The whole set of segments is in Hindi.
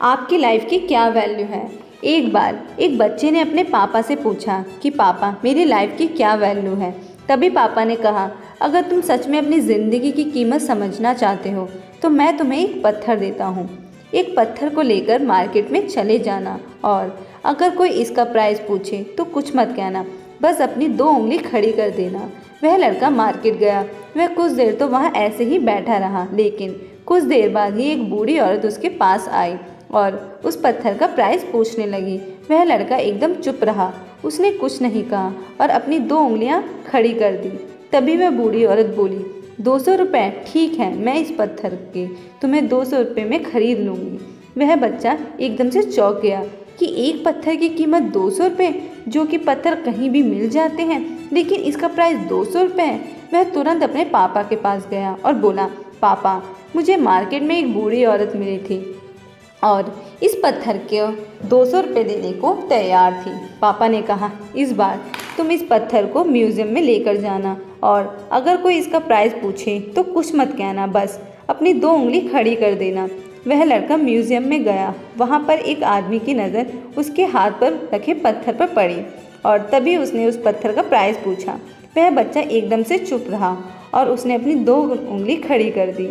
आपकी लाइफ की क्या वैल्यू है। एक बार एक बच्चे ने अपने पापा से पूछा कि पापा मेरी लाइफ की क्या वैल्यू है। तभी पापा ने कहा, अगर तुम सच में अपनी ज़िंदगी की कीमत समझना चाहते हो तो मैं तुम्हें एक पत्थर देता हूँ। एक पत्थर को लेकर मार्केट में चले जाना और अगर कोई इसका प्राइस पूछे तो कुछ मत कहना, बस अपनी 2 उंगली खड़ी कर देना। वह लड़का मार्केट गया। वह कुछ देर तो वहाँ ऐसे ही बैठा रहा, लेकिन कुछ देर बाद ही एक बूढ़ी औरत उसके पास आई और उस पत्थर का प्राइस पूछने लगी। वह लड़का एकदम चुप रहा, उसने कुछ नहीं कहा और अपनी 2 उंगलियां खड़ी कर दी। तभी वह बूढ़ी औरत बोली, 200 रुपये, ठीक है, मैं इस पत्थर के तुम्हें 200 रुपये में खरीद लूँगी। वह बच्चा एकदम से चौंक गया कि एक पत्थर की कीमत 200 रुपये, जो कि पत्थर कहीं भी मिल जाते हैं, लेकिन इसका प्राइस 200 रुपये है। वह तुरंत अपने पापा के पास गया और बोला, पापा मुझे मार्केट में एक बूढ़ी औरत मिली थी और इस पत्थर के 200 रुपये देने को तैयार थी। पापा ने कहा, इस बार तुम इस पत्थर को म्यूज़ियम में लेकर जाना और अगर कोई इसका प्राइस पूछे तो कुछ मत कहना, बस अपनी 2 उंगली खड़ी कर देना। वह लड़का म्यूज़ियम में गया। वहाँ पर एक आदमी की नज़र उसके हाथ पर रखे पत्थर पर पड़ी और तभी उसने उस पत्थर का प्राइस पूछा। वह बच्चा एकदम से चुप रहा और उसने अपनी 2 उंगली खड़ी कर दी।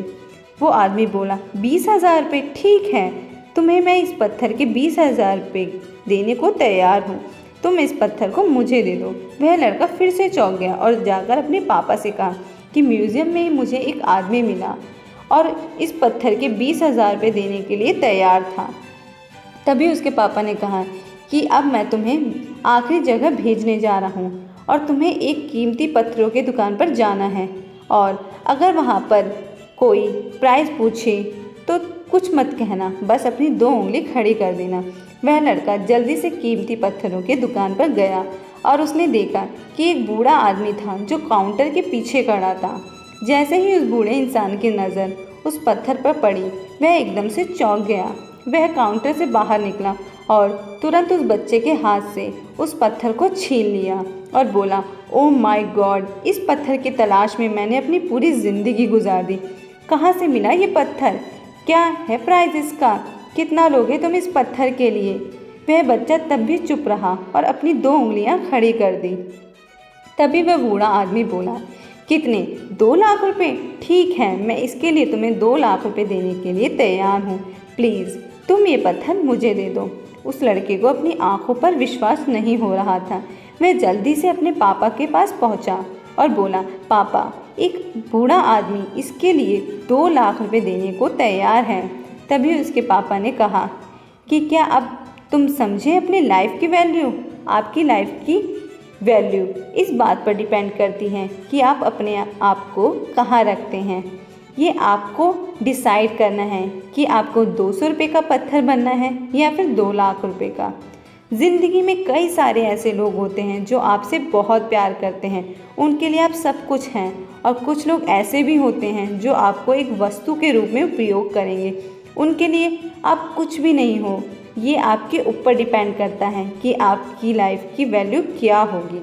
वो आदमी बोला, 20,000 रुपये, ठीक है, तुम्हें मैं इस पत्थर के 20,000 रुपये देने को तैयार हूँ, तुम इस पत्थर को मुझे दे दो। वह लड़का फिर से चौंक गया और जाकर अपने पापा से कहा कि म्यूज़ियम में मुझे एक आदमी मिला और इस पत्थर के 20,000 रुपये देने के लिए तैयार था। तभी उसके पापा ने कहा कि अब मैं तुम्हें आखिरी जगह भेजने जा रहा हूँ और तुम्हें एक कीमती पत्थरों की दुकान पर जाना है और अगर वहाँ पर कोई प्राइस पूछे तो कुछ मत कहना, बस अपनी 2 उंगली खड़ी कर देना। वह लड़का जल्दी से कीमती पत्थरों की दुकान पर गया और उसने देखा कि एक बूढ़ा आदमी था जो काउंटर के पीछे खड़ा था। जैसे ही उस बूढ़े इंसान की नज़र उस पत्थर पर पड़ी, वह एकदम से चौंक गया। वह काउंटर से बाहर निकला और तुरंत उस बच्चे के हाथ से उस पत्थर को छीन लिया और बोला, ओह माय गॉड, इस पत्थर की तलाश में मैंने अपनी पूरी ज़िंदगी गुजार दी। कहाँ से मिला ये पत्थर? क्या है प्राइस इसका? कितना लोगे तुम इस पत्थर के लिए? वह बच्चा तब भी चुप रहा और अपनी 2 उंगलियां खड़ी कर दी। तभी वह बूढ़ा आदमी बोला, कितने? 2 लाख रुपए? ठीक है, मैं इसके लिए तुम्हें 2 लाख रुपए देने के लिए तैयार हूँ। प्लीज़ तुम ये पत्थर मुझे दे दो। उस लड़के को अपनी आंखों पर विश्वास नहीं हो रहा था। वह जल्दी से अपने पापा के पास पहुँचा और बोला, पापा एक बूढ़ा आदमी इसके लिए 2 लाख रुपए देने को तैयार है। तभी उसके पापा ने कहा कि क्या अब तुम समझे अपनी लाइफ की वैल्यू? आपकी लाइफ की वैल्यू इस बात पर डिपेंड करती है कि आप अपने आप को कहाँ रखते हैं। ये आपको डिसाइड करना है कि आपको 200 रुपये का पत्थर बनना है या फिर 2 लाख रुपए का। ज़िंदगी में कई सारे ऐसे लोग होते हैं जो आपसे बहुत प्यार करते हैं, उनके लिए आप सब कुछ हैं, और कुछ लोग ऐसे भी होते हैं जो आपको एक वस्तु के रूप में उपयोग करेंगे, उनके लिए आप कुछ भी नहीं हो। ये आपके ऊपर डिपेंड करता है कि आपकी लाइफ की वैल्यू क्या होगी।